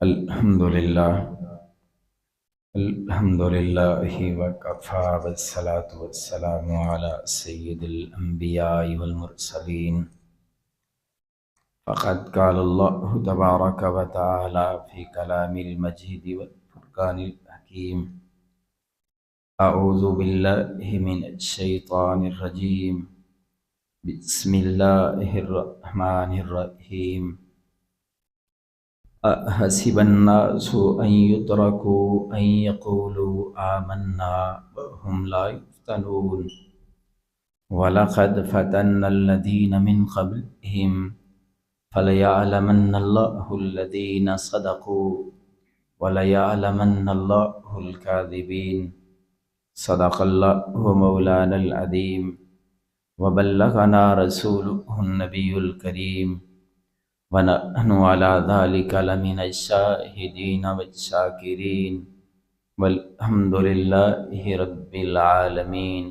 الحمد للہ وکفا والصلاة والسلام علی سید الانبیاء والمرسلین فقد قال اللہ تبارک وتعالی فی کلام المجید والفرقان الحکیم اعوذ باللہ من الشیطان الرجیم بسم اللہ الرحمن الرحیم أحسب الناس أن يتركوا أن يقولوا آمنا وهم لا يفتنون ولقد فتنا الذين من قبلهم فليعلمن الله الذين صدقوا وليعلمن الله الكاذبين صدق الله مولانا العظيم وبلغنا رسوله النبي الكريم ونحن على ذلك لمن الشاهدين والشاكرين والحمد لله رب العالمين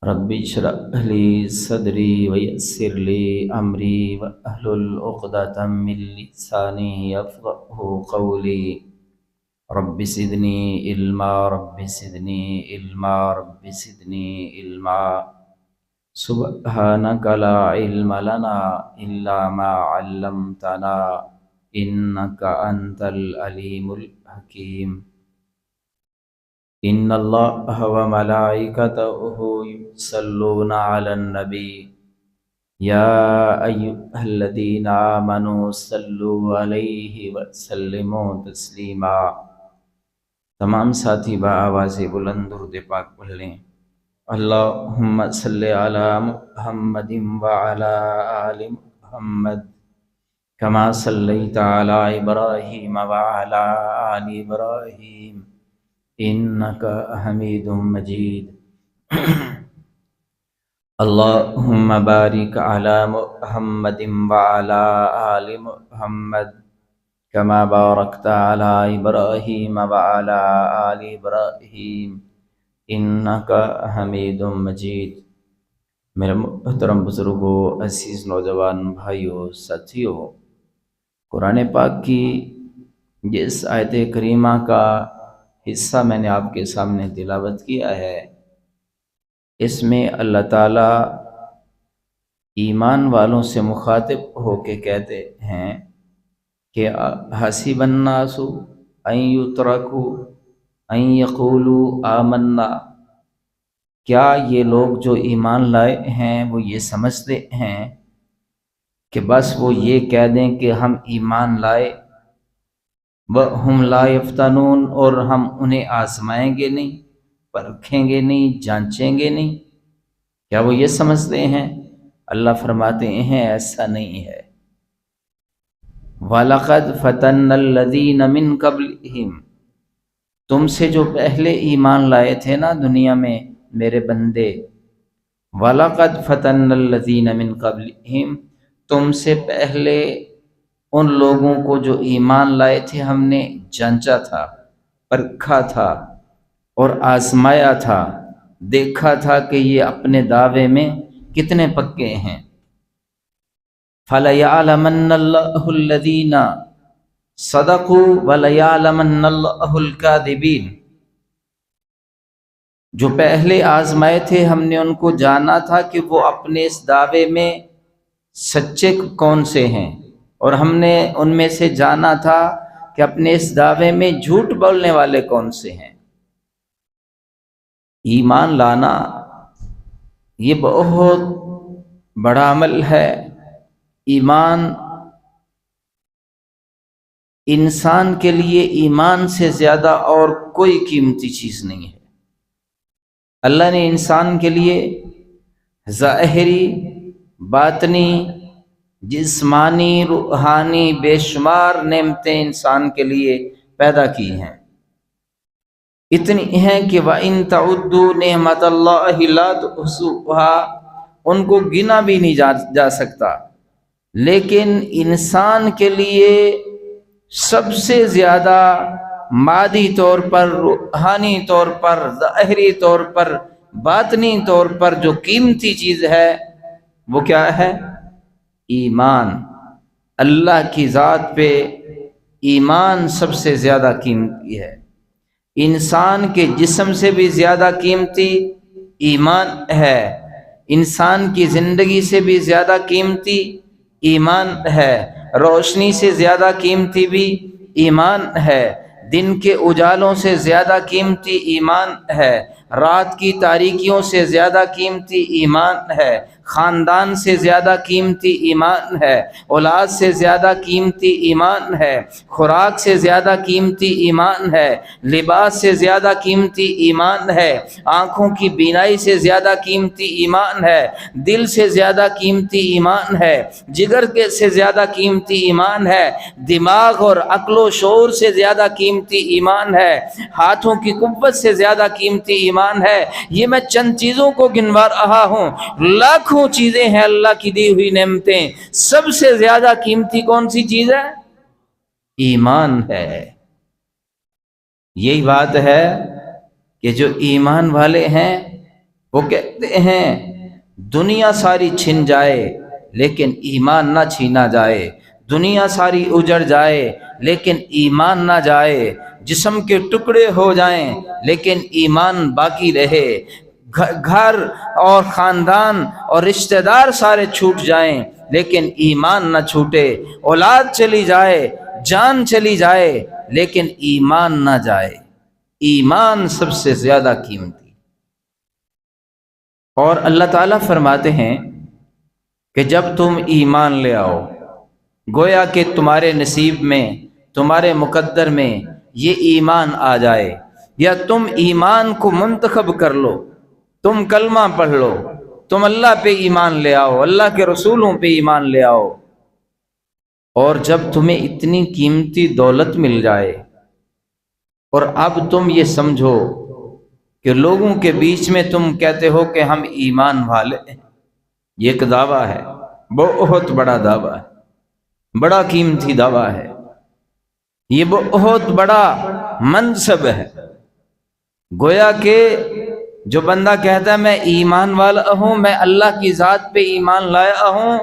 رب اشرح لي صدري ويسر لي أمري واحلل عقدة من لساني يفقهوا قولي رب زدني علما رب زدني علما رب زدني علما سبحانك لا علم لنا إلا ما علمتنا إنك أنت العليم الحكيم إن الله وملائكته يصلون على النبي يا أيها الذين آمنوا صلوا عليه وسلموا تسليما۔ تمام ساتھی بآواز بلند درود پاک پڑھ لیں۔ اللہم صلی علی محمد وعلی آل محمد کما صلیت علی ابراہیم وعلی آل ابراہیم انکا حمید مجید۔ اللہم بارک علی محمد وعلی آل محمد کما بارکت علی ابراہیم وعلی آل ابراہیم انکا حمید مجید۔ میرے محترم بزرگوں، عزیز نوجوان بھائیوں، ساتھیوں، قرآن پاک کی جس آیت کریمہ کا حصہ میں نے آپ کے سامنے تلاوت کیا ہے، اس میں اللہ تعالیٰ ایمان والوں سے مخاطب ہو کے کہتے ہیں کہ حسب الناس ان یترکوا ان یقولوا آمنا، کیا یہ لوگ جو ایمان لائے ہیں وہ یہ سمجھتے ہیں کہ بس وہ یہ کہہ دیں کہ ہم ایمان لائے، وَهُمْ لَا يَفْتَنُونَ، اور ہم انہیں آزمائیں گے نہیں، پرکھیں گے نہیں، جانچیں گے نہیں؟ کیا وہ یہ سمجھتے ہیں؟ اللہ فرماتے ہیں ایسا نہیں ہے۔ وَلَقَدْ فَتَنَّا الَّذِينَ مِن قَبْلِهِمْ، تم سے جو پہلے ایمان لائے تھے نا دنیا میں میرے بندے، وَلَقَدْ فَتَنَّا الَّذِينَ مِن قَبْلِهِمْ، تم سے پہلے ان لوگوں کو جو ایمان لائے تھے ہم نے جانچا تھا، پرکھا تھا اور آزمایا تھا، دیکھا تھا کہ یہ اپنے دعوے میں کتنے پکے ہیں۔ فَلَيَعْلَمَنَّ اللَّهُ الَّذِينَ صدقوا وَلَيَعْلَمَنَّ اللَّهُ الْكَاذِبِينَ، جو پہلے آزمائے تھے ہم نے ان کو جانا تھا کہ وہ اپنے اس دعوے میں سچے کون سے ہیں، اور ہم نے ان میں سے جانا تھا کہ اپنے اس دعوے میں جھوٹ بولنے والے کون سے ہیں۔ ایمان لانا یہ بہت بڑا عمل ہے۔ ایمان انسان کے لیے ایمان سے زیادہ اور کوئی قیمتی چیز نہیں ہے۔ اللہ نے انسان کے لیے ظاہری، باطنی، جسمانی، روحانی بے شمار نعمتیں انسان کے لیے پیدا کی ہیں، اتنی ہیں کہ وَإِن تَعُدُّوا نِعْمَتَ اللَّهِ لَا تُحْصُوهَا، ان کو گنا بھی نہیں جا سکتا۔ لیکن انسان کے لیے سب سے زیادہ مادی طور پر، روحانی طور پر، ظاہری طور پر، باطنی طور پر جو قیمتی چیز ہے وہ کیا ہے؟ ایمان، اللہ کی ذات پہ ایمان سب سے زیادہ قیمتی ہے۔ انسان کے جسم سے بھی زیادہ قیمتی ایمان ہے، انسان کی زندگی سے بھی زیادہ قیمتی ایمان ہے، روشنی سے زیادہ قیمتی بھی ایمان ہے، دن کے اجالوں سے زیادہ قیمتی ایمان ہے، رات کی تاریکیوں سے زیادہ قیمتی ایمان ہے، خاندان سے زیادہ قیمتی ایمان ہے، اولاد سے زیادہ قیمتی ایمان ہے، خوراک سے زیادہ قیمتی ایمان ہے، لباس سے زیادہ قیمتی ایمان ہے، آنکھوں کی بینائی سے زیادہ قیمتی ایمان ہے، دل سے زیادہ قیمتی ایمان ہے، جگر سے زیادہ قیمتی ایمان ہے، دماغ اور عقل و شعور سے زیادہ قیمتی ایمان ہے، ہاتھوں کی قوت سے زیادہ قیمتی ایمان ہے۔ یہ میں چند چیزوں کو گنوا رہا ہوں، لاکھوں چیزیں ہیں اللہ کی دی ہوئی نعمتیں، سب سے زیادہ قیمتی کون سی چیز ہے؟ ایمان ہے۔ یہی بات ہے کہ جو ایمان والے ہیں وہ کہتے ہیں دنیا ساری چھن جائے لیکن ایمان نہ چھینا جائے، دنیا ساری اجڑ جائے لیکن ایمان نہ جائے، جسم کے ٹکڑے ہو جائیں لیکن ایمان باقی رہے، گھر اور خاندان اور رشتہ دار سارے چھوٹ جائیں لیکن ایمان نہ چھوٹے، اولاد چلی جائے، جان چلی جائے لیکن ایمان نہ جائے۔ ایمان سب سے زیادہ قیمتی۔ اور اللہ تعالیٰ فرماتے ہیں کہ جب تم ایمان لے آؤ، گویا کہ تمہارے نصیب میں، تمہارے مقدر میں یہ ایمان آ جائے، یا تم ایمان کو منتخب کر لو، تم کلمہ پڑھ لو، تم اللہ پہ ایمان لے آؤ، اللہ کے رسولوں پہ ایمان لے آؤ، اور جب تمہیں اتنی قیمتی دولت مل جائے اور اب تم یہ سمجھو کہ لوگوں کے بیچ میں تم کہتے ہو کہ ہم ایمان والے ہیں، یہ ایک دعویٰ ہے، بہت بڑا دعویٰ ہے، بڑا قیمتی دعویٰ ہے، یہ بہت بڑا منصب ہے۔ گویا کہ جو بندہ کہتا ہے میں ایمان والا ہوں، میں اللہ کی ذات پہ ایمان لایا ہوں،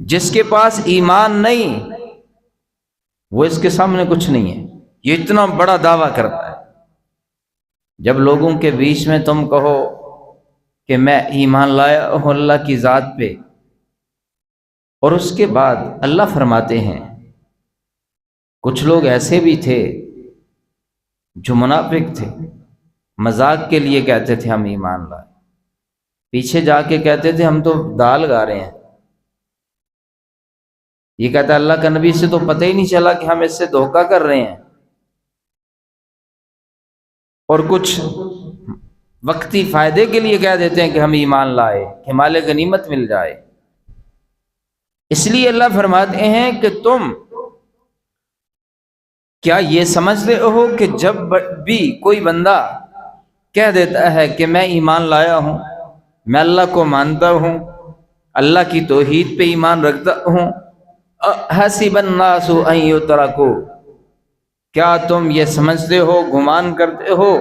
جس کے پاس ایمان نہیں وہ اس کے سامنے کچھ نہیں ہے، یہ اتنا بڑا دعویٰ کرتا ہے۔ جب لوگوں کے بیچ میں تم کہو کہ میں ایمان لایا ہوں اللہ کی ذات پہ، اور اس کے بعد اللہ فرماتے ہیں کچھ لوگ ایسے بھی تھے جو منافق تھے، مذاق کے لیے کہتے تھے ہم ایمان لائے، پیچھے جا کے کہتے تھے ہم تو دال گا رہے ہیں۔ یہ کہتا ہے اللہ کا نبی سے تو پتہ ہی نہیں چلا کہ ہم اس سے دھوکہ کر رہے ہیں، اور کچھ وقتی فائدے کے لیے کہہ دیتے ہیں کہ ہم ایمان لائے کہ مال غنیمت مل جائے۔ اس لیے اللہ فرماتے ہیں کہ تم کیا یہ سمجھتے ہو کہ جب بھی کوئی بندہ کہہ دیتا ہے کہ میں ایمان لایا ہوں، میں اللہ کو مانتا ہوں، اللہ کی توحید پہ ایمان رکھتا ہوں، حسب الناس ان یترکوا، کیا تم یہ سمجھتے ہو، گمان کرتے ہو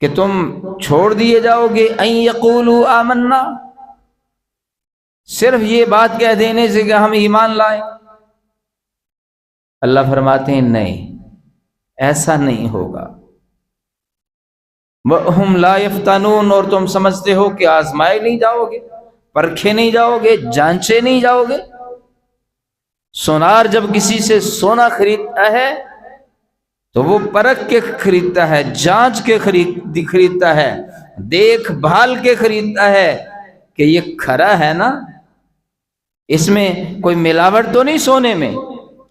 کہ تم چھوڑ دیے جاؤ گے ان یقولوا آمنا، صرف یہ بات کہہ دینے سے کہ ہم ایمان لائے؟ اللہ فرماتے ہیں نہیں، ایسا نہیں ہوگا۔ وَهُمْ لَا يَفْتَنُونَ، اور تم سمجھتے ہو کہ آزمائے نہیں جاؤ گے، پرکھے نہیں جاؤ گے، جانچے نہیں جاؤ گے۔ سونار جب کسی سے سونا خریدتا ہے تو وہ پرکھ کے خریدتا ہے، جانچ کے خریدتا ہے، دیکھ بھال کے خریدتا ہے کہ یہ کھرا ہے نا، اس میں کوئی ملاوٹ تو نہیں سونے میں؟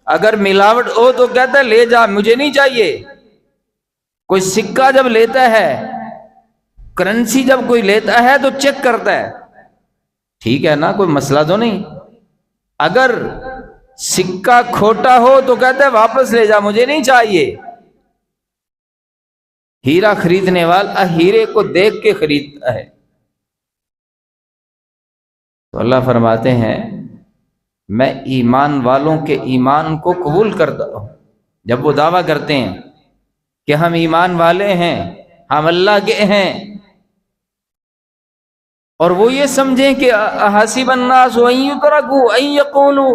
اگر ملاوٹ ہو تو کہتا ہے لے جا، مجھے نہیں چاہیے۔ کوئی سکہ جب لیتا ہے، کرنسی جب کوئی لیتا ہے تو چیک کرتا ہے، ٹھیک ہے نا، کوئی مسئلہ تو نہیں۔ اگر سکہ کھوٹا ہو تو کہتا ہے واپس لے جا، مجھے نہیں چاہیے۔ ہیرا خریدنے والا ہیرے کو دیکھ کے خریدتا ہے۔ تو اللہ فرماتے ہیں میں ایمان والوں کے ایمان کو قبول کرتا ہوں۔ جب وہ دعویٰ کرتے ہیں کہ ہم ایمان والے ہیں، ہم اللہ کے ہیں، اور وہ یہ سمجھیں کہ حسب الناس ان یترکوا ان یقولوا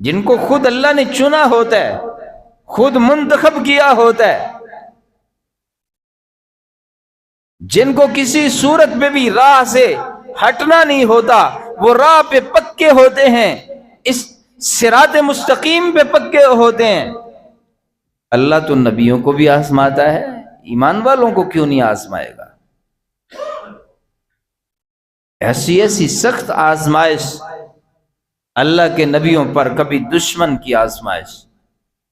جن کو خود اللہ نے چنا ہوتا ہے، خود منتخب کیا ہوتا ہے، جن کو کسی صورت میں بھی راہ سے ہٹنا نہیں ہوتا، وہ راہ پہ پکے ہوتے ہیں، اس صراط مستقیم پہ پکے ہوتے ہیں۔ اللہ تو نبیوں کو بھی آزماتا ہے، ایمان والوں کو کیوں نہیں آزمائے گا؟ ایسی ایسی سخت آزمائش اللہ کے نبیوں پر، کبھی دشمن کی آزمائش،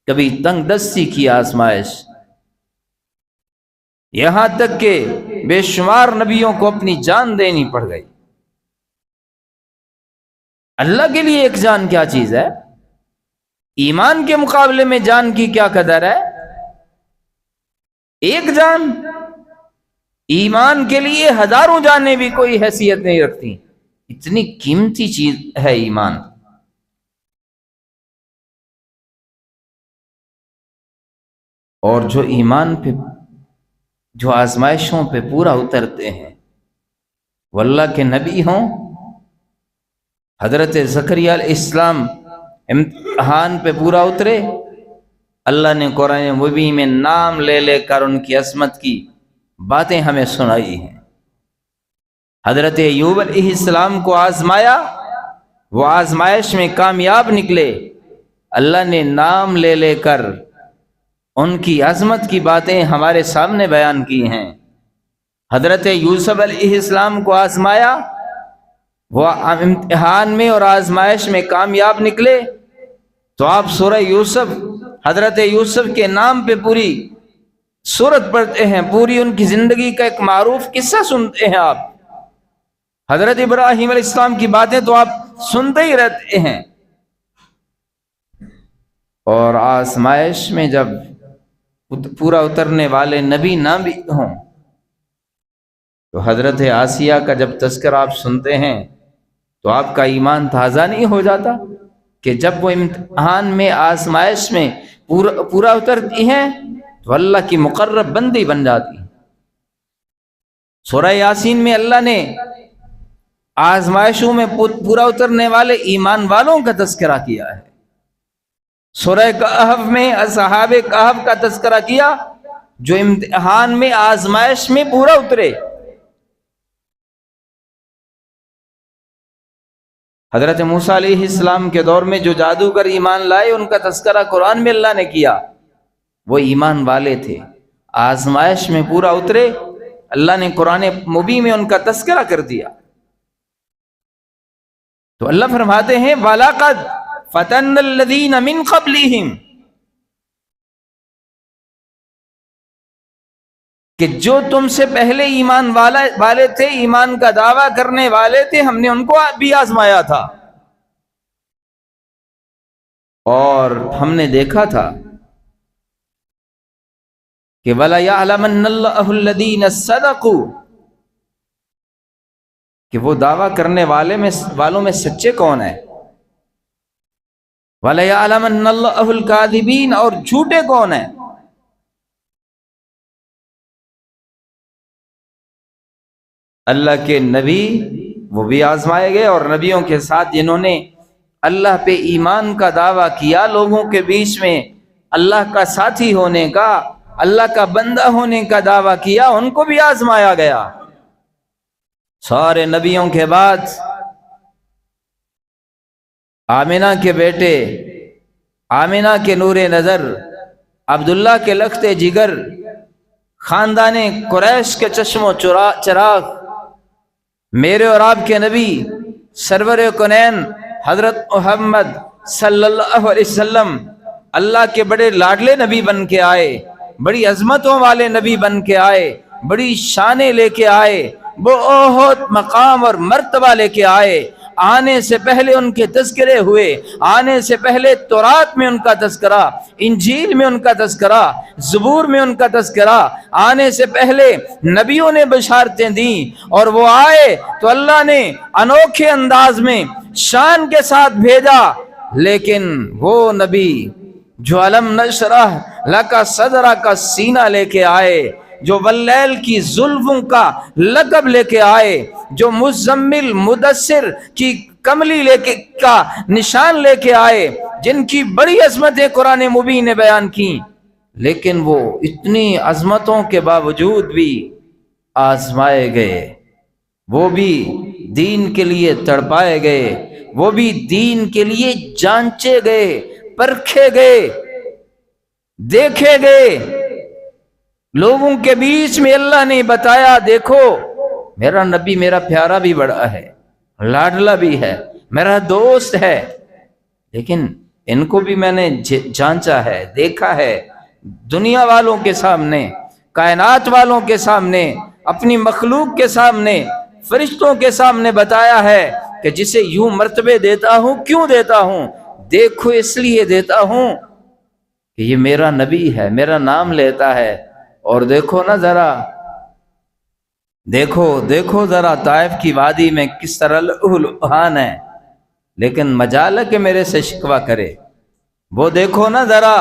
کبھی تنگ دستی کی آزمائش، یہاں تک کہ بے شمار نبیوں کو اپنی جان دینی پڑ گئی۔ اللہ کے لیے ایک جان کیا چیز ہے؟ ایمان کے مقابلے میں جان کی کیا قدر ہے؟ ایک جان ایمان کے لیے ہزاروں جانیں بھی کوئی حیثیت نہیں رکھتی، اتنی قیمتی چیز ہے ایمان۔ اور جو ایمان پہ، جو آزمائشوں پہ پورا اترتے ہیں، وہ اللہ کے نبی ہوں۔ حضرت زکریا علیہ السلام امتحان پہ پورا اترے، اللہ نے قرآن مبین میں نام لے لے کر ان کی عظمت کی باتیں ہمیں سنائی ہیں۔ حضرت ایوب علیہ السلام کو آزمایا، وہ آزمائش میں کامیاب نکلے، اللہ نے نام لے لے کر ان کی عظمت کی باتیں ہمارے سامنے بیان کی ہیں۔ حضرت یوسف علیہ السلام کو آزمایا، وہ امتحان میں اور آزمائش میں کامیاب نکلے، تو آپ سورہ یوسف، حضرت یوسف کے نام پہ پوری سورت پڑھتے ہیں، پوری ان کی زندگی کا ایک معروف قصہ سنتے ہیں آپ۔ حضرت ابراہیم علیہ السلام کی باتیں تو آپ سنتے ہی رہتے ہیں۔ اور آزمائش میں جب پورا اترنے والے نبی نہ بھی ہوں، تو حضرت آسیہ کا جب تذکرہ آپ سنتے ہیں تو آپ کا ایمان تازہ نہیں ہو جاتا کہ جب وہ امتحان میں، آزمائش میں پورا اترتی ہیں تو اللہ کی مقرب بندی بن جاتی ہیں۔ سورہ یاسین میں اللہ نے آزمائشوں میں پورا اترنے والے ایمان والوں کا تذکرہ کیا ہے۔ سورہ کہف میں اصحاب کہف کا تذکرہ کیا، جو امتحان میں، آزمائش میں پورا اترے۔ حضرت موسیٰ علیہ السلام کے دور میں جو جادوگر ایمان لائے، ان کا تذکرہ قرآن میں اللہ نے کیا، وہ ایمان والے تھے، آزمائش میں پورا اترے، اللہ نے قرآن مبین میں ان کا تذکرہ کر دیا۔ تو اللہ فرماتے ہیں وَلَقَدْ فَتَنَّ الَّذِينَ مِن قَبْلِهِمْ، کہ جو تم سے پہلے ایمان والے تھے، ایمان کا دعویٰ کرنے والے تھے، ہم نے ان کو بھی آزمایا تھا، اور ہم نے دیکھا تھا کہ وَلَيَعْلَمَنَّ اللَّهُ الَّذِينَ صَدَقُوا، کہ وہ دعویٰ کرنے والوں میں سچے کون ہیں، وَلَيَعْلَمَنَّ اللَّهُ الْكَاذِبِينَ، اور جھوٹے کون ہیں۔ اللہ کے نبی وہ بھی آزمائے گئے، اور نبیوں کے ساتھ جنہوں نے اللہ پہ ایمان کا دعویٰ کیا، لوگوں کے بیچ میں اللہ کا ساتھی ہونے کا، اللہ کا بندہ ہونے کا دعویٰ کیا، ان کو بھی آزمایا گیا۔ سارے نبیوں کے بعد آمنہ کے بیٹے، آمنہ کے نور نظر، عبداللہ کے لخت جگر، خاندان قریش کے چشم و چراغ، میرے اور آپ کے نبی سرور کونین حضرت محمد صلی اللہ علیہ وسلم اللہ کے بڑے لاڈلے نبی بن کے آئے، بڑی عظمتوں والے نبی بن کے آئے، بڑی شانیں لے کے آئے، بہت مقام اور مرتبہ لے کے آئے۔ آنے سے پہلے ان کے تذکرے ہوئے، آنے سے پہلے تورات میں ان کا تذکرہ، انجیل میں ان کا تذکرہ، زبور میں ان کا تذکرہ، آنے سے پہلے نبیوں نے بشارتیں دیں، اور وہ آئے تو اللہ نے انوکھے انداز میں شان کے ساتھ بھیجا۔ لیکن وہ نبی جو علم نشرح لک صدرک کا سینہ لے کے آئے، جو واللیل کی زلفوں کا لقب لے کے آئے، جو مزمل مدثر کی کملی لے کے کا نشان لے کے آئے، جن کی بڑی عظمتیں قرآن مبین نے بیان کی، لیکن وہ اتنی عظمتوں کے باوجود بھی آزمائے گئے، وہ بھی دین کے لیے تڑپائے گئے، وہ بھی دین کے لیے جانچے گئے، پرکھے گئے، دیکھے گئے۔ لوگوں کے بیچ میں اللہ نے بتایا دیکھو میرا نبی میرا پیارا بھی بڑا ہے، لاڈلا بھی ہے، میرا دوست ہے، لیکن ان کو بھی میں نے جانچا ہے، دیکھا ہے، دنیا والوں کے سامنے، کائنات والوں کے سامنے، اپنی مخلوق کے سامنے، فرشتوں کے سامنے بتایا ہے کہ جسے یوں مرتبے دیتا ہوں، کیوں دیتا ہوں؟ دیکھو اس لیے دیتا ہوں کہ یہ میرا نبی ہے، میرا نام لیتا ہے۔ اور دیکھو نا ذرا، دیکھو ذرا طائف کی وادی میں کس طرح لہوان ہے، لیکن مجال ہے کہ میرے سے شکوہ کرے۔ وہ دیکھو نا ذرا،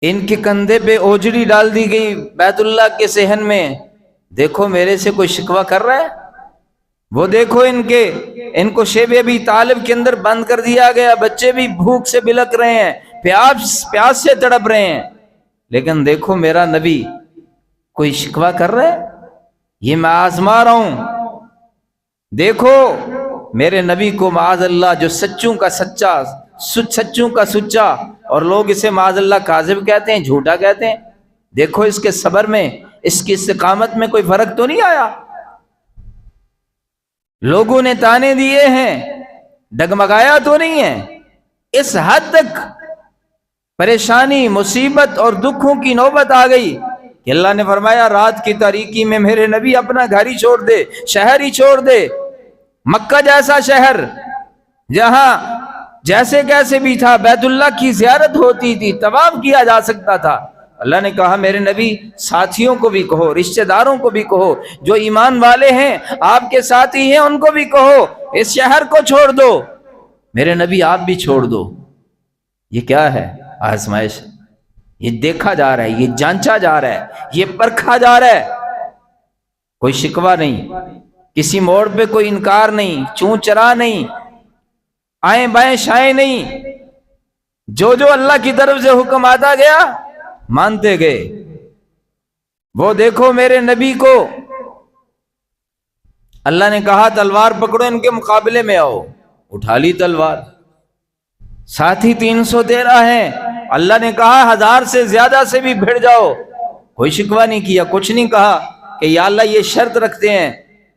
ان کے کندھے پہ اوجڑی ڈال دی گئی بیت اللہ کے صحن میں، دیکھو میرے سے کوئی شکوہ کر رہا ہے؟ وہ دیکھو ان کو شیب ابی طالب کے اندر بند کر دیا گیا، بچے بھی بھوک سے بلک رہے ہیں، پیاس سے تڑپ رہے ہیں، لیکن دیکھو میرا نبی کوئی شکوہ کر رہا ہے؟ یہ میں آزما رہا ہوں۔ دیکھو میرے نبی کو معاذ اللہ جو سچوں کا سچا، سچوں کا سچا، اور لوگ اسے معاذ اللہ کاذب کہتے ہیں، جھوٹا کہتے ہیں، دیکھو اس کے صبر میں، اس کی استقامت میں کوئی فرق تو نہیں آیا؟ لوگوں نے تانے دیے ہیں، ڈگمگایا تو نہیں ہے؟ اس حد تک پریشانی، مصیبت اور دکھوں کی نوبت آ گئی کہ اللہ نے فرمایا رات کی تاریکی میں میرے نبی اپنا گھر ہی چھوڑ دے، شہر ہی چھوڑ دے، مکہ جیسا شہر جہاں جیسے کیسے بھی تھا، بیت اللہ کی زیارت ہوتی تھی، طواف کیا جا سکتا تھا۔ اللہ نے کہا میرے نبی ساتھیوں کو بھی کہو، رشتہ داروں کو بھی کہو، جو ایمان والے ہیں آپ کے ساتھی ہیں ان کو بھی کہو اس شہر کو چھوڑ دو۔ میرے نبی آپ بھی چھوڑ دو۔ یہ کیا ہے؟ آزمائش۔ یہ دیکھا جا رہا ہے، یہ جانچا جا رہا ہے، یہ پرکھا جا رہا ہے۔ کوئی شکوہ نہیں، کسی موڑ پہ کوئی انکار نہیں، چون چرا نہیں، آئیں بائیں شائیں نہیں، جو اللہ کی طرف سے حکم آتا گیا مانتے گئے۔ وہ دیکھو میرے نبی کو اللہ نے کہا تلوار پکڑو، ان کے مقابلے میں آؤ، اٹھا لی تلوار۔ ساتھی 313 ہیں، اللہ نے کہا 1000 سے زیادہ سے بھی بھیڑ جاؤ، کوئی شکوہ نہیں کیا، کچھ نہیں کہا کہ یا اللہ یہ شرط رکھتے ہیں۔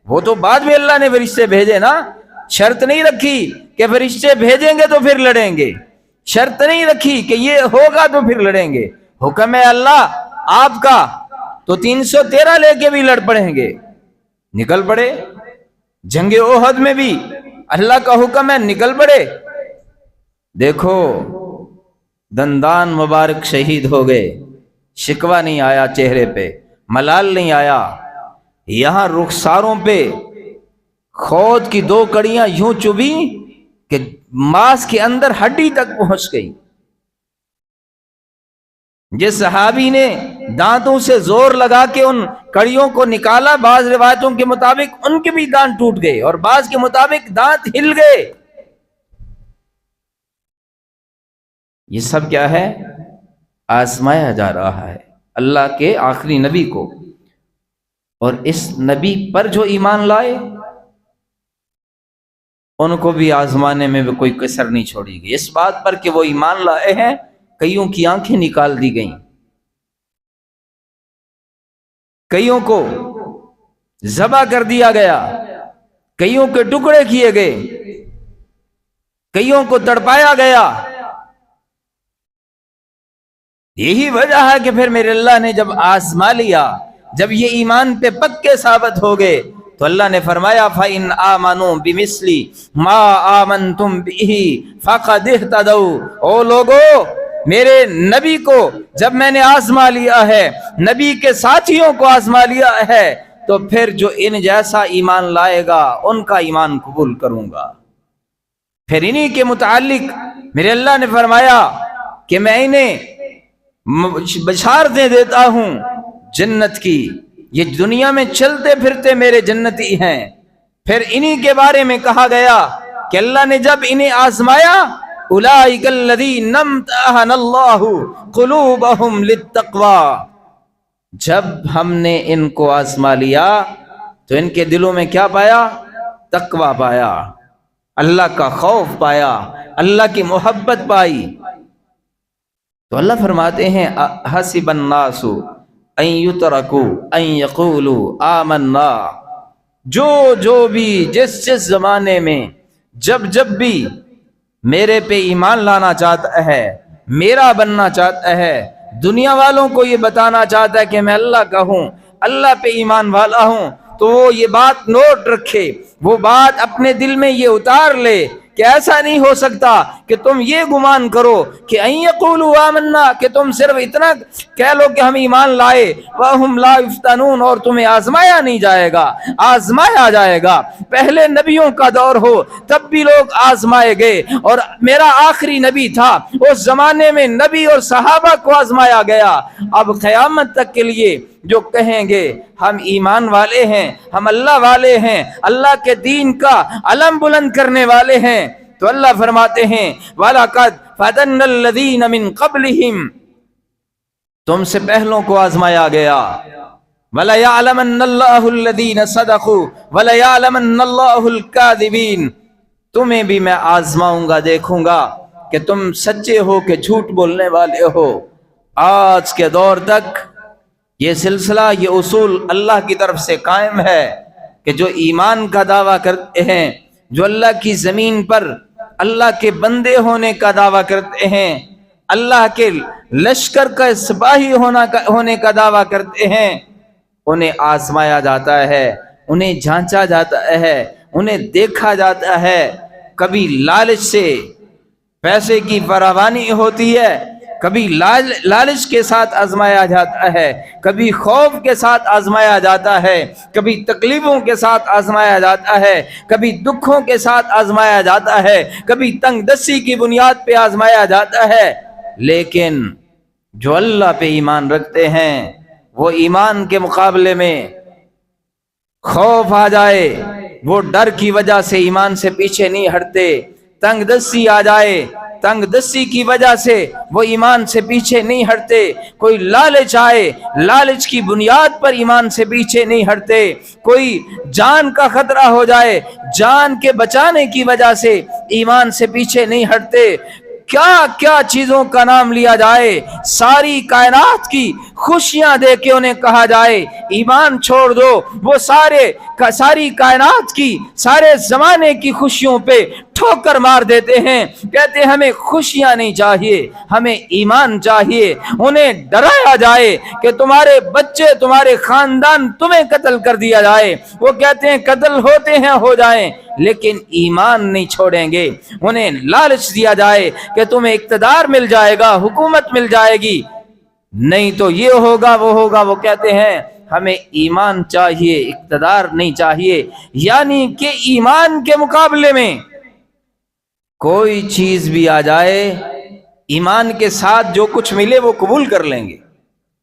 وہ تو بعد میں اللہ نے فرشتے بھیجے نا، شرط نہیں رکھی کہ فرشتے بھیجیں گے تو پھر لڑیں گے، شرط نہیں رکھی کہ یہ ہوگا تو پھر لڑیں گے۔ حکم ہے اللہ آپ کا تو 313 لے کے بھی لڑ پڑیں گے، نکل پڑے۔ جنگ احد میں بھی اللہ کا حکم ہے نکل پڑے۔ دیکھو دندان مبارک شہید ہو گئے، شکوہ نہیں آیا چہرے پہ، ملال نہیں آیا۔ یہاں رخساروں پہ خود کی 2 کڑیاں یوں چبھی کہ ماس کے اندر ہڈی تک پہنچ گئی۔ جس صحابی نے دانتوں سے زور لگا کے ان کڑیوں کو نکالا، بعض روایتوں کے مطابق ان کے بھی دانت ٹوٹ گئے اور بعض کے مطابق دانت ہل گئے۔ یہ سب کیا ہے؟ آزمایا جا رہا ہے اللہ کے آخری نبی کو، اور اس نبی پر جو ایمان لائے ان کو بھی آزمانے میں بھی کوئی کسر نہیں چھوڑی گئی۔ اس بات پر کہ وہ ایمان لائے ہیں کئیوں کی آنکھیں نکال دی گئیں، کئیوں کو ذبح کر دیا گیا، کئیوں کے ٹکڑے کیے گئے، کئیوں کو تڑپایا گیا۔ یہی وجہ ہے کہ پھر میرے اللہ نے جب آزما لیا، جب یہ ایمان پہ پکے ثابت ہو گئے تو اللہ نے فرمایا فَإِنْ آمَنُوا بِمِثْلِ مَا آمَنْتُمْ بِهِ فَقَدِ اهْتَدَوْا۔ او لوگو میرے نبی کو جب میں نے آزما لیا ہے، نبی کے ساتھیوں کو آزما لیا ہے، تو پھر جو ان جیسا ایمان لائے گا ان کا ایمان قبول کروں گا۔ پھر انہی کے متعلق میرے اللہ نے فرمایا کہ میں انہیں بشارتیں دیتا ہوں جنت کی، یہ دنیا میں چلتے پھرتے میرے جنتی ہیں۔ پھر انہی کے بارے میں کہا گیا کہ اللہ نے جب انہیں آزمایا اولئک الذین امتحن اللہ قلوبہم للتقوی، جب ہم نے ان کو آزما لیا تو ان کے دلوں میں کیا پایا؟ تقوی پایا، اللہ کا خوف پایا، اللہ کی محبت پائی۔ تو اللہ فرماتے ہیں حسب الناس ان یترکوا ان یقولوا آمنا، جو بھی جس زمانے میں جب بھی میرے پہ ایمان لانا چاہتا ہے، میرا بننا چاہتا ہے، دنیا والوں کو یہ بتانا چاہتا ہے کہ میں اللہ کا ہوں، اللہ پہ ایمان والا ہوں، تو وہ یہ بات نوٹ رکھے، وہ بات اپنے دل میں یہ اتار لے کہ ایسا نہیں ہو سکتا کہ تم یہ گمان کرو کہ ان یقولوا آمنا، کہ تم صرف اتنا کہہ لو کہ ہم ایمان لائے، وہم لا یفتنون، اور تمہیں آزمایا نہیں جائے گا، آزمایا جائے گا۔ پہلے نبیوں کا دور ہو تب بھی لوگ آزمائے گئے، اور میرا آخری نبی تھا، اس زمانے میں نبی اور صحابہ کو آزمایا گیا۔ اب قیامت تک کے لیے جو کہیں گے ہم ایمان والے ہیں، ہم اللہ والے ہیں، اللہ کے دین کا علم بلند کرنے والے ہیں، تو اللہ فرماتے ہیں وَلَقَدْ فَتَنَّ الَّذِينَ مِن قَبْلِهِمْ، تم سے پہلوں کو آزمایا گیا، وَلَيَعْلَمَنَّ اللَّهُ الَّذِينَ صَدَقُوا وَلَيَعْلَمَنَّ اللَّهُ الْكَاذِبِينَ، تمہیں بھی میں آزماؤں گا، دیکھوں گا کہ تم سچے ہو کہ جھوٹ بولنے والے ہو۔ آج کے دور تک یہ سلسلہ، یہ اصول اللہ کی طرف سے قائم ہے کہ جو ایمان کا دعویٰ کرتے ہیں، جو اللہ کی زمین پر اللہ کے بندے ہونے کا دعویٰ کرتے ہیں، اللہ کے لشکر کا سپاہی ہونے کا دعویٰ کرتے ہیں، انہیں آزمایا جاتا ہے، انہیں جھانچا جاتا ہے، انہیں دیکھا جاتا ہے۔ کبھی لالچ سے پیسے کی فراوانی ہوتی ہے، کبھی لالچ کے ساتھ آزمایا جاتا ہے، کبھی خوف کے ساتھ آزمایا جاتا ہے، کبھی تکلیفوں کے ساتھ آزمایا جاتا ہے، کبھی دکھوں کے ساتھ آزمایا جاتا ہے، کبھی تنگ دستی کی بنیاد پہ آزمایا جاتا ہے۔ لیکن جو اللہ پہ ایمان رکھتے ہیں، وہ ایمان کے مقابلے میں خوف آ جائے، وہ ڈر کی وجہ سے ایمان سے پیچھے نہیں ہٹتے، تنگ دستی آ جائے، تنگ دستی کی وجہ سے وہ ایمان سے پیچھے نہیں ہٹتے، کوئی لالچ آئے، لالچ کی بنیاد پر ایمان سے پیچھے نہیں ہٹتے، کوئی جان کا خطرہ ہو جائے، جان کے بچانے کی وجہ سے ایمان سے پیچھے نہیں ہٹتے۔ کیا کیا چیزوں کا نام لیا جائے، ساری کائنات کی خوشیاں دے کے انہیں کہا جائے ایمان چھوڑ دو، وہ ساری کائنات کی، سارے زمانے کی خوشیوں پہ ٹھوکر مار دیتے ہیں، کہتے ہیں ہمیں خوشیاں نہیں چاہیے، ہمیں ایمان چاہیے۔ انہیں ڈرایا جائے کہ تمہارے بچے، تمہارے خاندان، تمہیں قتل کر دیا جائے، وہ کہتے ہیں قتل ہوتے ہیں ہو جائیں لیکن ایمان نہیں چھوڑیں گے۔ انہیں لالچ دیا جائے کہ تمہیں اقتدار مل جائے گا، حکومت مل جائے گی، نہیں تو یہ ہوگا وہ ہوگا، وہ کہتے ہیں ہمیں ایمان چاہیے، اقتدار نہیں چاہیے۔ یعنی کہ ایمان کے مقابلے میں کوئی چیز بھی آ جائے، ایمان کے ساتھ جو کچھ ملے وہ قبول کر لیں گے،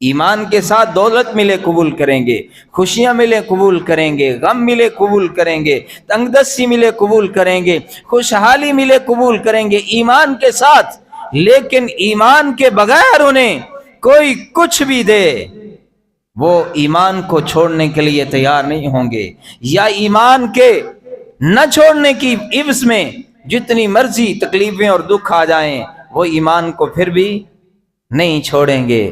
ایمان کے ساتھ دولت ملے قبول کریں گے، خوشیاں ملے قبول کریں گے، غم ملے قبول کریں گے، تنگ دستی ملے قبول کریں گے، خوشحالی ملے قبول کریں گے ایمان کے ساتھ۔ لیکن ایمان کے بغیر انہیں کوئی کچھ بھی دے، وہ ایمان کو چھوڑنے کے لیے تیار نہیں ہوں گے، یا ایمان کے نہ چھوڑنے کی عوض میں جتنی مرضی تکلیفیں اور دکھ آ جائیں وہ ایمان کو پھر بھی نہیں چھوڑیں گے۔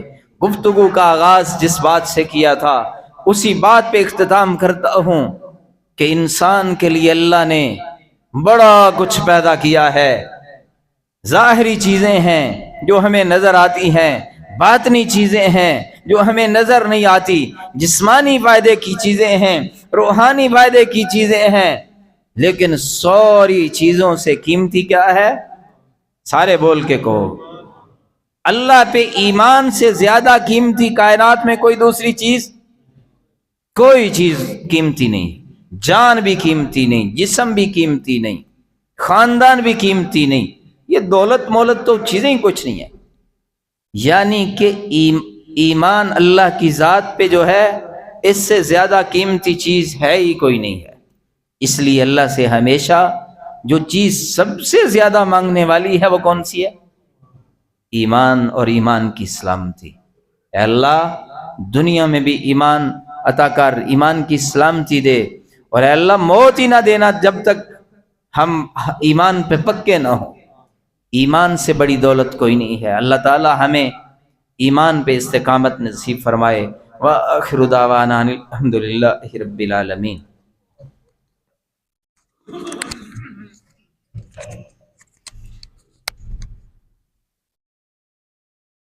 گفتگو کا آغاز جس بات سے کیا تھا اسی بات پہ اختتام کرتا ہوں کہ انسان کے لیے اللہ نے بڑا کچھ پیدا کیا ہے۔ ظاہری چیزیں ہیں جو ہمیں نظر آتی ہیں، باطنی چیزیں ہیں جو ہمیں نظر نہیں آتی، جسمانی فائدے کی چیزیں ہیں، روحانی فائدے کی چیزیں ہیں، لیکن ساری چیزوں سے قیمتی کیا ہے؟ سارے بول کے کہو، اللہ پہ ایمان سے زیادہ قیمتی کائنات میں کوئی دوسری چیز، کوئی چیز قیمتی نہیں، جان بھی قیمتی نہیں، جسم بھی قیمتی نہیں، خاندان بھی قیمتی نہیں، یہ دولت مولت تو چیزیں ہی کچھ نہیں ہے۔ یعنی کہ ایمان اللہ کی ذات پہ جو ہے اس سے زیادہ قیمتی چیز ہے ہی کوئی نہیں ہے۔ اس لیے اللہ سے ہمیشہ جو چیز سب سے زیادہ مانگنے والی ہے وہ کون سی ہے؟ ایمان اور ایمان کی سلامتی۔ اے اللہ دنیا میں بھی ایمان عطا کر، ایمان کی سلامتی دے، اور اے اللہ موت ہی نہ دینا جب تک ہم ایمان پہ پکے نہ ہوں۔ ایمان سے بڑی دولت کوئی نہیں ہے۔ اللہ تعالی ہمیں ایمان پہ استقامت نصیب فرمائے۔ وآخر دعوانا الحمد للہ رب العالمین۔